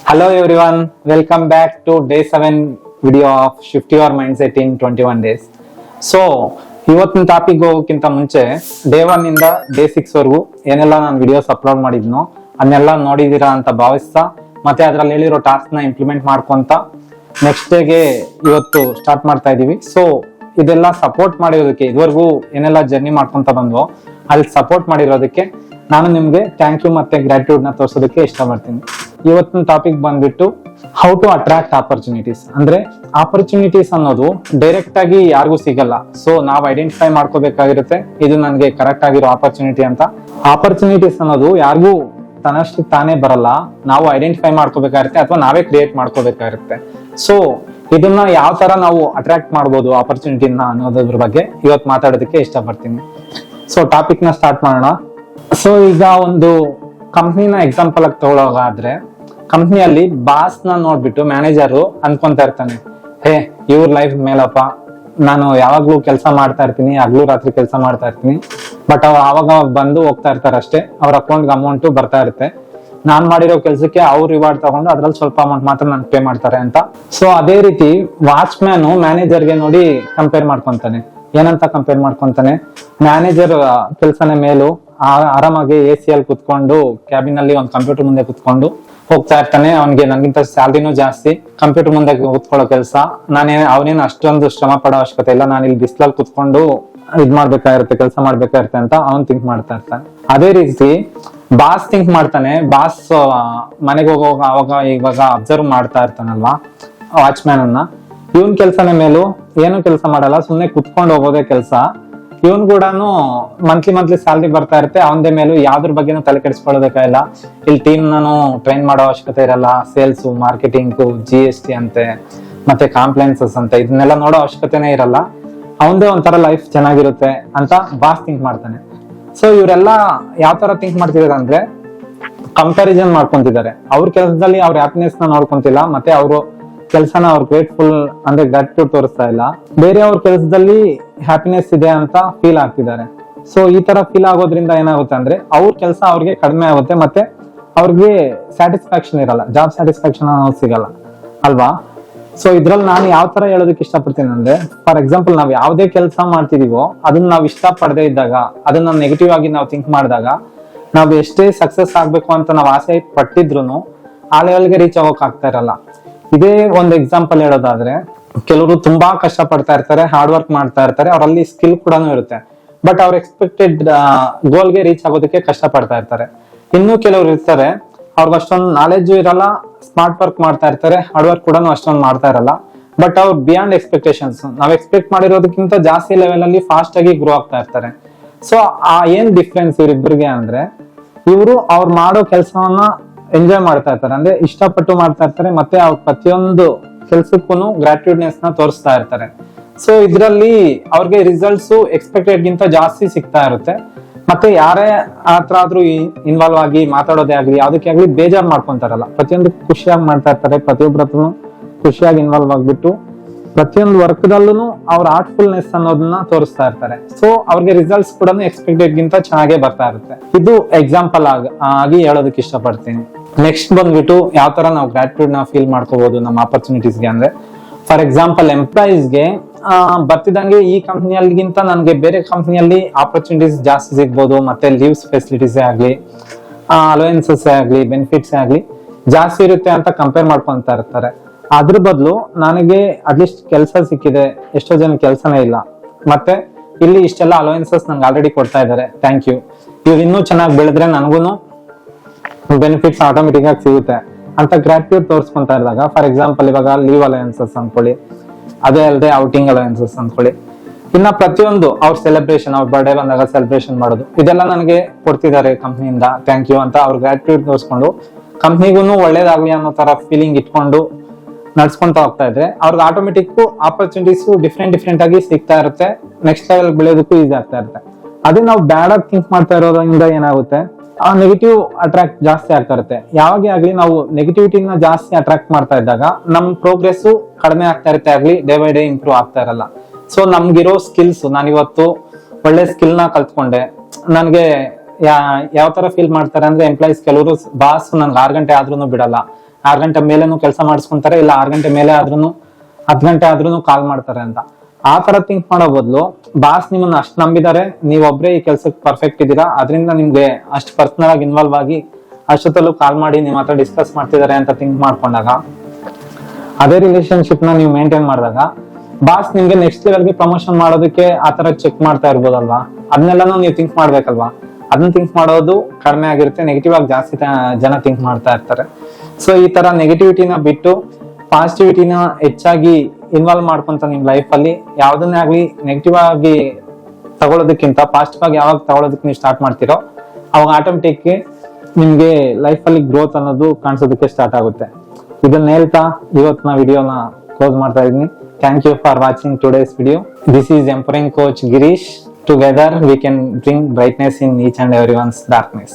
Hello everyone, welcome back to day 7 video of Shift Your Mindset in 21 days. So, ಇವತ್ತಿನ topic ಹೋಗೋಕ್ಕಿಂತ ಮುಂಚೆ day 1 ಇಂದ day 6 ವರೆಗೂ ಏನೆಲ್ಲ ನಾನು ವಿಡಿಯೋಸ್ ಅಪ್ಲೋಡ್ ಮಾಡಿದ್ನೋ ಅದನ್ನೆಲ್ಲ ನೋಡಿದೀರಾ ಅಂತ ಭಾವಿಸ್ತಾ ಮತ್ತೆ ಅದರಲ್ಲಿ ಹೇಳಿರೋ ಟಾಸ್ಕ್ ನ ಇಂಪ್ಲಿಮೆಂಟ್ ಮಾಡ್ಕೊಂತ ನೆಕ್ಸ್ಟ್ ಡೇಗೆ ಇವತ್ತು ಸ್ಟಾರ್ಟ್ ಮಾಡ್ತಾ ಇದೀವಿ. ಸೊ ಇದೆಲ್ಲ ಸಪೋರ್ಟ್ ಮಾಡಿರೋದಕ್ಕೆ ಇದುವರೆಗೂ ಏನೆಲ್ಲ ಜರ್ನಿ ಮಾಡ್ಕೊಂತ ಬಂದ್ವೋ ಅಲ್ಲಿ ಸಪೋರ್ಟ್ ಮಾಡಿರೋದಕ್ಕೆ ನಾನು ನಿಮ್ಗೆ ಥ್ಯಾಂಕ್ ಯು ಮತ್ತೆ ಗ್ರಾಟಿಟ್ಯೂಡ್ ನ ತೋರಿಸೋದಕ್ಕೆ ಇಷ್ಟಪಡ್ತೀನಿ. ಇವತ್ತಿನ ಟಾಪಿಕ್ ಬಂದ್ಬಿಟ್ಟು ಹೌ ಟು ಅಟ್ರಾಕ್ಟ್ ಆಪರ್ಚುನಿಟೀಸ್. ಅಂದ್ರೆ ಆಪರ್ಚುನಿಟೀಸ್ ಅನ್ನೋದು ಡೈರೆಕ್ಟ್ ಆಗಿ ಯಾರಿಗೂ ಸಿಗಲ್ಲ. ಸೊ ನಾವು ಐಡೆಂಟಿಫೈ ಮಾಡ್ಕೋಬೇಕಾಗಿರುತ್ತೆ ಇದು ನನಗೆ ಕರೆಕ್ಟ್ ಆಗಿರೋ ಆಪರ್ಚುನಿಟಿ ಅಂತ. ಆಪರ್ಚುನಿಟೀಸ್ ಅನ್ನೋದು ಯಾರಿಗೂ ತನ್ನಷ್ಟು ತಾನೇ ಬರಲ್ಲ, ನಾವು ಐಡೆಂಟಿಫೈ ಮಾಡ್ಕೋಬೇಕಾಗಿರುತ್ತೆ ಅಥವಾ ನಾವೇ ಕ್ರಿಯೇಟ್ ಮಾಡ್ಕೋಬೇಕಾಗಿರುತ್ತೆ. ಸೊ ಇದನ್ನ ಯಾವ ತರ ನಾವು ಅಟ್ರಾಕ್ಟ್ ಮಾಡ್ಬೋದು ಆಪರ್ಚುನಿಟಿನ ಅನ್ನೋದ್ರ ಬಗ್ಗೆ ಇವತ್ತು ಮಾತಾಡೋದಕ್ಕೆ ಇಷ್ಟಪಡ್ತೀನಿ. ಸೊ ಟಾಪಿಕ್ ನ ಸ್ಟಾರ್ಟ್ ಮಾಡೋಣ. ಸೊ ಈಗ ಒಂದು ಕಂಪ್ನಿನ ಎಕ್ಸಾಂಪಲ್ ಆಗಿ ತಗೊಳ್ಳೋದಾದ್ರೆ ಕಂಪ್ನಿಯಲ್ಲಿ ಬಾಸ್ ನ ನೋಡ್ಬಿಟ್ಟು ಮ್ಯಾನೇಜರ್ ಅನ್ಕೊಂತಾ ಇರ್ತಾನೆ, ಹೇ ಇವ್ರ ಲೈಫ್ ಮೇಲಪ್ಪ, ನಾನು ಯಾವಾಗ್ಲೂ ಕೆಲಸ ಮಾಡ್ತಾ ಇರ್ತೀನಿ, ಹಗ್ಲು ರಾತ್ರಿ ಕೆಲಸ ಮಾಡ್ತಾ ಇರ್ತೀನಿ, ಬಟ್ ಅವ್ರು ಆವಾಗ ಬಂದು ಹೋಗ್ತಾ ಇರ್ತಾರೆ ಅಷ್ಟೇ, ಅವ್ರ ಅಕೌಂಟ್ ಅಮೌಂಟ್ ಬರ್ತಾ ಇರುತ್ತೆ, ನಾನ್ ಮಾಡಿರೋ ಕೆಲ್ಸಕ್ಕೆ ಅವ್ರು ರಿವಾರ್ಡ್ ತಗೊಂಡು ಅದ್ರಲ್ಲಿ ಸ್ವಲ್ಪ ಅಮೌಂಟ್ ಮಾತ್ರ ನನ್ ಪೇ ಮಾಡ್ತಾರೆ ಅಂತ. ಸೊ ಅದೇ ರೀತಿ ವಾಚ್ಮ್ಯಾನ್ ಮ್ಯಾನೇಜರ್ಗೆ ನೋಡಿ ಕಂಪೇರ್ ಮಾಡ್ಕೊಂತಾನೆ. ಏನಂತ ಕಂಪೇರ್ ಮಾಡ್ಕೊಂತಾನೆ? ಮ್ಯಾನೇಜರ್ ಕೆಲ್ಸನೇ ಮೇಲು, ಆರಾಮಾಗಿ AC ಅಲ್ಲಿ ಕುತ್ಕೊಂಡು ಕ್ಯಾಬಿನ್ ಅಲ್ಲಿ ಒಂದು ಕಂಪ್ಯೂಟರ್ ಮುಂದೆ ಕುತ್ಕೊಂಡು ಹೋಗ್ತಾ ಇರ್ತಾನೆ. ಅವ್ನಿಗೆ ನನ್ಗಿಂತ ಸ್ಯಾಲ್ರಿನೂ ಜಾಸ್ತಿ, ಕಂಪ್ಯೂಟರ್ ಮುಂದೆ ಕೂತ್ಕೊಳ್ಳೋ ಕೆಲಸ, ಅವನೇನು ಅಷ್ಟೊಂದು ಶ್ರಮ ಪಡೋ ಅವಶ್ಯಕತೆ ಇಲ್ಲ, ನಾನು ಇಲ್ಲಿ ಬಿಸ್ಲಲ್ಲಿ ಕುತ್ಕೊಂಡು ಇದ್ ಮಾಡ್ಬೇಕಾಗಿರುತ್ತೆ, ಕೆಲಸ ಮಾಡ್ಬೇಕಾಗಿರುತ್ತೆ ಅಂತ ಅವ್ನ್ ಥಿಂಕ್ ಮಾಡ್ತಾ ಇರ್ತಾನೆ. ಅದೇ ರೀತಿ ಬಾಸ್ ಥಿಂಕ್ ಮಾಡ್ತಾನೆ. ಬಾಸ್ ಮನೆಗೆ ಹೋಗುವಾಗ ಅವಾಗ ಇವಾಗ ಅಬ್ಸರ್ವ್ ಮಾಡ್ತಾ ಇರ್ತಾನಲ್ವಾ ವಾಚ್ಮ್ಯಾನ್ ಅನ್ನ, ಇವನ್ ಕೆಲ್ಸನೇ ಮೇಲು, ಏನು ಕೆಲಸ ಮಾಡಲ್ಲ, ಸುಮ್ನೆ ಕುತ್ಕೊಂಡು ಹೋಗೋದೇ ಕೆಲಸ. ಇವನ್ ಕೂಡ ಮಂತ್ಲಿ ಸ್ಯಾಲ್ರಿ ಬರ್ತಾ ಇರುತ್ತೆ, ಅವನದೇ ಮೇಲೂ ಯಾವ್ದ್ರ ಬಗ್ಗೆನೂ ತಲೆ ಕೆಡಿಸ್ಕೊಳ್ಳೋದಕ್ಕಾಗಿಲ್ಲ. ಇಲ್ಲಿ ಟೀಮ್ ನಾನು ಟ್ರೈನ್ ಮಾಡೋ ಅವಶ್ಯಕತೆ ಇರಲ್ಲ, ಸೇಲ್ಸ್, ಮಾರ್ಕೆಟಿಂಗ್, GST ಅಂತೆ, ಮತ್ತೆ ಕಾಂಪ್ಲೈನ್ಸಸ್ ಅಂತ ಇದನ್ನೆಲ್ಲ ನೋಡೋ ಅವಶ್ಯಕತೆನೇ ಇರಲ್ಲ, ಅವನದೇ ಒಂಥರ ಲೈಫ್ ಚೆನ್ನಾಗಿರುತ್ತೆ ಅಂತ ಬಾಸ್ ಥಿಂಕ್ ಮಾಡ್ತಾನೆ. ಸೊ ಇವರೆಲ್ಲ ಯಾವ ತರ ಥಿಂಕ್ ಮಾಡ್ತಿದ್ದಾರೆ ಅಂದ್ರೆ ಕಂಪ್ಯಾರಿಸನ್ ಮಾಡ್ಕೊಂತಿದ್ದಾರೆ. ಅವ್ರ ಕೆಲಸದಲ್ಲಿ ಅವ್ರ ಹ್ಯಾಪಿನೆಸ್ ನ ನೋಡ್ಕೊಂತಿಲ್ಲ, ಮತ್ತೆ ಅವರು ಕೆಲಸನ ಅವ್ರು ಗ್ರೇಟ್ಫುಲ್ ಅಂದ್ರೆ ಗ್ರಾಟಿಟ್ಯೂಡ್ ತೋರಿಸ್ತಾ ಇಲ್ಲ, ಬೇರೆ ಅವ್ರ ಕೆಲಸದಲ್ಲಿ ಹ್ಯಾಪಿನೆಸ್ ಇದೆ ಅಂತ ಫೀಲ್ ಆಗ್ತಿದ್ದಾರೆ. ಸೊ ಈ ತರ ಫೀಲ್ ಆಗೋದ್ರಿಂದ ಏನಾಗುತ್ತೆ ಅಂದ್ರೆ ಅವ್ರ ಕೆಲಸ ಅವ್ರಿಗೆ ಕಡಿಮೆ ಆಗುತ್ತೆ, ಮತ್ತೆ ಅವ್ರಿಗೆ ಸ್ಯಾಟಿಸ್ಫ್ಯಾಕ್ಷನ್ ಇರಲ್ಲ, ಜಾಬ್ ಸ್ಯಾಟಿಸ್ಫ್ಯಾಕ್ಷನ್ ಅನ್ನೋದು ಸಿಗಲ್ಲ ಅಲ್ವಾ. ಸೊ ಇದ್ರಲ್ಲಿ ನಾನು ಯಾವ ತರ ಹೇಳೋದಕ್ಕೆ ಇಷ್ಟಪಡ್ತೀನಿ ಅಂದ್ರೆ, ಫಾರ್ ಎಕ್ಸಾಂಪಲ್ ನಾವ್ ಯಾವ್ದೇ ಕೆಲಸ ಮಾಡ್ತಿದೀವೋ ಅದನ್ನ ನಾವ್ ಇಷ್ಟ ಪಡದೇ ಇದ್ದಾಗ, ಅದನ್ನ ನೆಗೆಟಿವ್ ಆಗಿ ನಾವು ಥಿಂಕ್ ಮಾಡಿದಾಗ, ನಾವ್ ಎಷ್ಟೇ ಸಕ್ಸಸ್ ಆಗ್ಬೇಕು ಅಂತ ನಾವ್ ಆಸೆ ಪಟ್ಟಿದ್ರು ಆ ಲೆವೆಲ್ಗೆ ರೀಚ್ ಆಗೋಕ್ ಆಗ್ತಾ ಇರಲ್ಲ. ಇದೇ ಒಂದು ಎಕ್ಸಾಂಪಲ್ ಹೇಳೋದಾದ್ರೆ, ಕೆಲವರು ತುಂಬಾ ಕಷ್ಟ ಪಡ್ತಾ ಇರ್ತಾರೆ, ಹಾರ್ಡ್ ವರ್ಕ್ ಮಾಡ್ತಾ ಇರ್ತಾರೆ, ಅವರಲ್ಲಿ ಸ್ಕಿಲ್ ಕೂಡ ಇರುತ್ತೆ, ಬಟ್ ಅವ್ರ ಎಕ್ಸ್ಪೆಕ್ಟೆಡ್ ಗೋಲ್ಗೆ ರೀಚ್ ಆಗೋದಕ್ಕೆ ಕಷ್ಟ ಪಡ್ತಾ ಇರ್ತಾರೆ. ಇನ್ನು ಕೆಲವರು ಇರ್ತಾರೆ, ಅವ್ರಿಗೆ ಅಷ್ಟೊಂದು ನಾಲೆಜ್ ಇರಲ್ಲ, ಸ್ಮಾರ್ಟ್ ವರ್ಕ್ ಮಾಡ್ತಾ ಇರ್ತಾರೆ, ಹಾರ್ಡ್ ವರ್ಕ್ ಕೂಡ ಅಷ್ಟೊಂದು ಮಾಡ್ತಾ ಇರಲ್ಲ, ಬಟ್ ಅವ್ರು ಬಿಯಾಂಡ್ ಎಕ್ಸ್ಪೆಕ್ಟೇಷನ್ಸ್, ನಾವ್ ಎಕ್ಸ್ಪೆಕ್ಟ್ ಮಾಡಿರೋದಕ್ಕಿಂತ ಜಾಸ್ತಿ ಲೆವೆಲ್ ಅಲ್ಲಿ ಫಾಸ್ಟ್ ಆಗಿ ಗ್ರೋ ಆಗ್ತಾ ಇರ್ತಾರೆ. ಸೊ ಆ ಏನ್ ಡಿಫ್ರೆನ್ಸ್ ಇವ್ರಿಬ್ಬರಿಗೆ ಅಂದ್ರೆ, ಇವರು ಅವ್ರು ಮಾಡೋ ಕೆಲಸವನ್ನ ಎಂಜಾಯ್ ಮಾಡ್ತಾ ಇರ್ತಾರೆ, ಅಂದ್ರೆ ಇಷ್ಟಪಟ್ಟು ಮಾಡ್ತಾ ಇರ್ತಾರೆ, ಮತ್ತೆ ಅವ್ರ ಪ್ರತಿಯೊಂದು ಕೆಲ್ಸಕ್ಕೂ ಗ್ರಾಟಿಟ್ಯೂಡ್ನೆಸ್ ನ ತೋರಿಸ್ತಾ ಇರ್ತಾರೆ. ಸೊ ಇದ್ರಲ್ಲಿ ಅವ್ರಿಗೆ ರಿಸಲ್ಟ್ಸ್ ಎಕ್ಸ್ಪೆಕ್ಟೆಡ್ ಗಿಂತ ಜಾಸ್ತಿ ಸಿಗ್ತಾ ಇರುತ್ತೆ. ಮತ್ತೆ ಯಾರೇ ಆತರ ಆದ್ರೂ ಇನ್ವಾಲ್ವ್ ಆಗಿ ಮಾತಾಡೋದೇ ಆಗ್ಲಿ, ಯಾವ್ದಕ್ಕೆ ಆಗ್ಲಿ ಬೇಜಾರ್ ಮಾಡ್ಕೊಂತಾರಲ್ಲ, ಪ್ರತಿಯೊಂದು ಖುಷಿಯಾಗಿ ಮಾಡ್ತಾ ಇರ್ತಾರೆ, ಪ್ರತಿಯೊಬ್ಬರತ್ರನು ಖುಷಿಯಾಗಿ ಇನ್ವಾಲ್ವ್ ಆಗ್ಬಿಟ್ಟು ಪ್ರತಿಯೊಂದು ವರ್ಕ್ ದಲ್ಲೂ ಅವ್ರ ಆರ್ಟ್ಫುಲ್ನೆಸ್ ಅನ್ನೋದನ್ನ ತೋರಿಸ್ತಾ ಇರ್ತಾರೆ. ಸೊ ಅವ್ರಿಗೆ ರಿಸಲ್ಟ್ಸ್ ಕೂಡ ಎಕ್ಸ್ಪೆಕ್ಟೆಡ್ ಗಿಂತ ಚೆನ್ನಾಗೇ ಬರ್ತಾ ಇರುತ್ತೆ. ಇದು ಎಕ್ಸಾಂಪಲ್ ಆಗಿ ಹೇಳೋದಕ್ಕೆ ಇಷ್ಟಪಡ್ತೀನಿ. ನೆಕ್ಸ್ಟ್ ಬಂದ್ಬಿಟ್ಟು ಯಾವ ತರ ನಾವು ಗ್ರಾಟಿಟ್ಯೂಡ್ ನ ಫೀಲ್ ಮಾಡ್ಕೋಬಹುದು ನಮ್ಮ ಆಪರ್ಚುನಿಟೀಸ್ಗೆ ಅಂದ್ರೆ, ಫಾರ್ ಎಕ್ಸಾಂಪಲ್ ಎಂಪ್ಲಾಯೀಸ್ಗೆ ಬರ್ತಿದಂಗೆ ಈ ಕಂಪ್ನಿಯಲ್ಲಿಗಿಂತ ನನ್ಗೆ ಬೇರೆ ಕಂಪ್ನಿಯಲ್ಲಿ ಆಪರ್ಚುನಿಟೀಸ್ ಜಾಸ್ತಿ ಸಿಗ್ಬೋದು, ಮತ್ತೆ ಲೀವ್ಸ್ ಫೆಸಿಲಿಟೀಸ್ ಆಗ್ಲಿ, ಅಲೋಯನ್ಸಸ್ ಆಗ್ಲಿ, ಬೆನಿಫಿಟ್ಸ್ ಆಗ್ಲಿ ಜಾಸ್ತಿ ಇರುತ್ತೆ ಅಂತ ಕಂಪೇರ್ ಮಾಡ್ಕೊಂತ ಇರ್ತಾರೆ. ಅದ್ರ ಬದಲು ನನಗೆ ಅಟ್ಲೀಸ್ಟ್ ಕೆಲಸ ಸಿಕ್ಕಿದೆ, ಎಷ್ಟೋ ಜನ ಕೆಲಸನೇ ಇಲ್ಲ, ಮತ್ತೆ ಇಲ್ಲಿ ಇಷ್ಟೆಲ್ಲ ಅಲೋಯನ್ಸಸ್ ನಂಗೆ ಆಲ್ರೆಡಿ ಕೊಡ್ತಾ ಇದ್ದಾರೆ, ಥ್ಯಾಂಕ್ ಯು, ಇವ್ರು ಇನ್ನೂ ಚೆನ್ನಾಗಿ ಬೆಳೆದ್ರೆ ನನಗೂ ಬೆನಿಫಿಟ್ಸ್ ಆಟೋಮೆಟಿಕ್ ಆಗಿ ಸಿಗುತ್ತೆ ಅಂತ ಗ್ರಾಟಿಟ್ಯೂಡ್ ತೋರಿಸ್ಕೊಂತ ಇದ್ದಾಗ, ಫಾರ್ ಎಕ್ಸಾಂಪಲ್ ಇವಾಗ ಲೀವ್ ಅಲೋಯನ್ಸಸ್ ಅನ್ಕೊಳ್ಳಿ, ಅದೇ ಅಲ್ಲದೆ ಔಟಿಂಗ್ ಅಲೋಯನ್ಸಸ್ ಅನ್ಕೊಳ್ಳಿ, ಇನ್ನ ಪ್ರತಿಯೊಂದು ಅವ್ರ ಸೆಲೆಬ್ರೇಷನ್, ಅವ್ರ ಬರ್ಡೇ ಬಂದಾಗ ಸೆಲೆಬ್ರೇಷನ್ ಮಾಡೋದು, ಇದೆಲ್ಲ ನನಗೆ ಕೊಡ್ತಿದ್ದಾರೆ ಕಂಪ್ನಿಯಿಂದ, ಥ್ಯಾಂಕ್ ಯು ಅಂತ ಅವ್ರ ಗ್ರಾಟಿಟ್ಯೂಡ್ ತೋರಿಸ್ಕೊಂಡು ಕಂಪ್ನಿಗೂ ಒಳ್ಳೇದಾಗ್ಲಿ ಅನ್ನೋ ತರ ಫೀಲಿಂಗ್ ಇಟ್ಕೊಂಡು ನಡ್ಸ್ಕೊಂತ ಹೋಗ್ತಾ ಇದ್ರೆ ಅವ್ರಿಗೆ ಆಟೋಮೆಟಿಕ್ ಆಪರ್ಚುನಿಟೀಸ್ ಡಿಫ್ರೆಂಟ್ ಆಗಿ ಸಿಗ್ತಾ ಇರುತ್ತೆ, ನೆಕ್ಸ್ಟ್ ಲೆವೆಲ್ ಬೆಳೆಯೋದಕ್ಕೂ ಈಸಿ ಆಗ್ತಾ ಇರುತ್ತೆ. ಅದೇ ನಾವು ಬ್ಯಾಡ್ ಆಗಿ ಥಿಂಕ್ ಮಾಡ್ತಾ ಇರೋದ್ರಿಂದ ಏನಾಗುತ್ತೆ, ಆ ನೆಗೆಟಿವ್ ಅಟ್ರಾಕ್ಟ್ ಜಾಸ್ತಿ ಆಗ್ತಾ ಇರುತ್ತೆ. ಯಾವಾಗೇ ಆಗ್ಲಿ ನಾವು ನೆಗೆಟಿವಿಟಿನ ಜಾಸ್ತಿ ಅಟ್ರಾಕ್ಟ್ ಮಾಡ್ತಾ ಇದ್ದಾಗ ನಮ್ ಪ್ರೋಗ್ರೆಸ್ ಕಡಿಮೆ ಆಗ್ತಾ ಇರುತ್ತೆ, ಆಗ್ಲಿ ಡೇ ಬೈ ಡೇ ಇಂಪ್ರೂವ್ ಆಗ್ತಾ ಇರಲ್ಲ. ಸೊ ನಮ್ಗಿರೋ ಸ್ಕಿಲ್ಸ್, ನಾನಿವತ್ತು ಒಳ್ಳೆ ಸ್ಕಿಲ್ ನ ಕಲ್ತ್ಕೊಂಡೆ, ನನ್ಗೆ ಯಾವ ತರ ಫೀಲ್ ಮಾಡ್ತಾರೆ ಅಂದ್ರೆ ಎಂಪ್ಲಾಯೀಸ್ ಕೆಲವರು, ಬಾಸ್ ನನ್ಗೆ 6 ಗಂಟೆ ಆದ್ರೂ ಬಿಡಲ್ಲ, 6 ಗಂಟೆ ಮೇಲೇನು ಕೆಲಸ ಮಾಡಿಸ್ಕೊಂತಾರೆ, ಇಲ್ಲ 6 ಗಂಟೆ ಮೇಲೆ ಆದ್ರೂ 10 ಗಂಟೆ ಆದ್ರೂ ಕಾಲ್ ಮಾಡ್ತಾರೆ ಅಂತ. ಆ ತರ ಥಿಂಕ್ ಮಾಡೋ ಬದಲು ಬಾಸ್ ನಿಮ್ಮನ್ನ ಅಷ್ಟು ನಂಬಿದ್ದಾರೆ, ನೀವೊಬ್ರೇ ಈ ಕೆಲ್ಸಕ್ಕೆ ಪರ್ಫೆಕ್ಟ್ ಇದ್ದೀರಾ, ಅದರಿಂದ ನಿಮ್ಗೆ ಅಷ್ಟು ಪರ್ಸನಲ್ ಆಗಿ ಇನ್ವಾಲ್ವ್ ಆಗಿ ಅಷ್ಟೊತ್ತಲ್ಲೂ ಕಾಲ್ ಮಾಡಿ ನಿಮ್ಮ ಹತ್ರ ಡಿಸ್ಕಸ್ ಮಾಡ್ತಿದ್ದಾರೆ ಅಂತ ಥಿಂಕ್ ಮಾಡ್ಕೊಂಡಾಗ, ಅದೇ ರಿಲೇಶನ್ಶಿಪ್ ನ ನೀವು ಮೇಂಟೈನ್ ಮಾಡಿದಾಗ ಬಾಸ್ ನಿಮ್ಗೆ ನೆಕ್ಸ್ಟ್ ಲೆವೆಲ್ಗೆ ಪ್ರಮೋಷನ್ ಮಾಡೋದಕ್ಕೆ ಆತರ ಚೆಕ್ ಮಾಡ್ತಾ ಇರ್ಬೋದಲ್ವಾ. ಅದನ್ನೆಲ್ಲಾನು ನೀವು ಥಿಂಕ್ ಮಾಡ್ಬೇಕಲ್ವಾ. ಅದನ್ನ ಥಿಂಕ್ ಮಾಡೋದು ಕಡಿಮೆ ಆಗಿರುತ್ತೆ, ನೆಗೆಟಿವ್ ಆಗಿ ಜಾಸ್ತಿ ಜನ ಥಿಂಕ್ ಮಾಡ್ತಾ ಇರ್ತಾರೆ. ಸೊ ಈ ತರ ನೆಗೆಟಿವಿಟಿನ ಬಿಟ್ಟು ಪಾಸಿಟಿವಿಟಿನ ಹೆಚ್ಚಾಗಿ ಇನ್ವಾಲ್ವ್ ಮಾಡ್ಕೊಂತ ನಿಮ್ ಲೈಫ್ ಅಲ್ಲಿ ಯಾವ್ದನ್ನೇ ಆಗ್ಲಿ ನೆಗೆಟಿವ್ ಆಗಿ ತಗೊಳ್ಳೋದಕ್ಕಿಂತ ಪಾಸಿಟಿವ್ ಆಗಿ ಯಾವಾಗ ತಗೊಳ್ಳೋದಕ್ಕೆ ನೀವು ಸ್ಟಾರ್ಟ್ ಮಾಡ್ತಿರೋ ಅವಾಗ ಆಟೋಮೆಟಿಕ್ ನಿಮ್ಗೆ ಲೈಫ್ ಅಲ್ಲಿ ಗ್ರೋತ್ ಅನ್ನೋದು ಕಾಣಿಸೋದಕ್ಕೆ ಸ್ಟಾರ್ಟ್ ಆಗುತ್ತೆ. ಇದನ್ನ ಹೇಳ್ತಾ ಇವತ್ತಿನ ವಿಡಿಯೋನ ಕ್ಲೋಸ್ ಮಾಡ್ತಾ ಇದೀನಿ. Thank you for watching today's video. This is empowering coach Girish. Together we can bring brightness in each and everyone's darkness.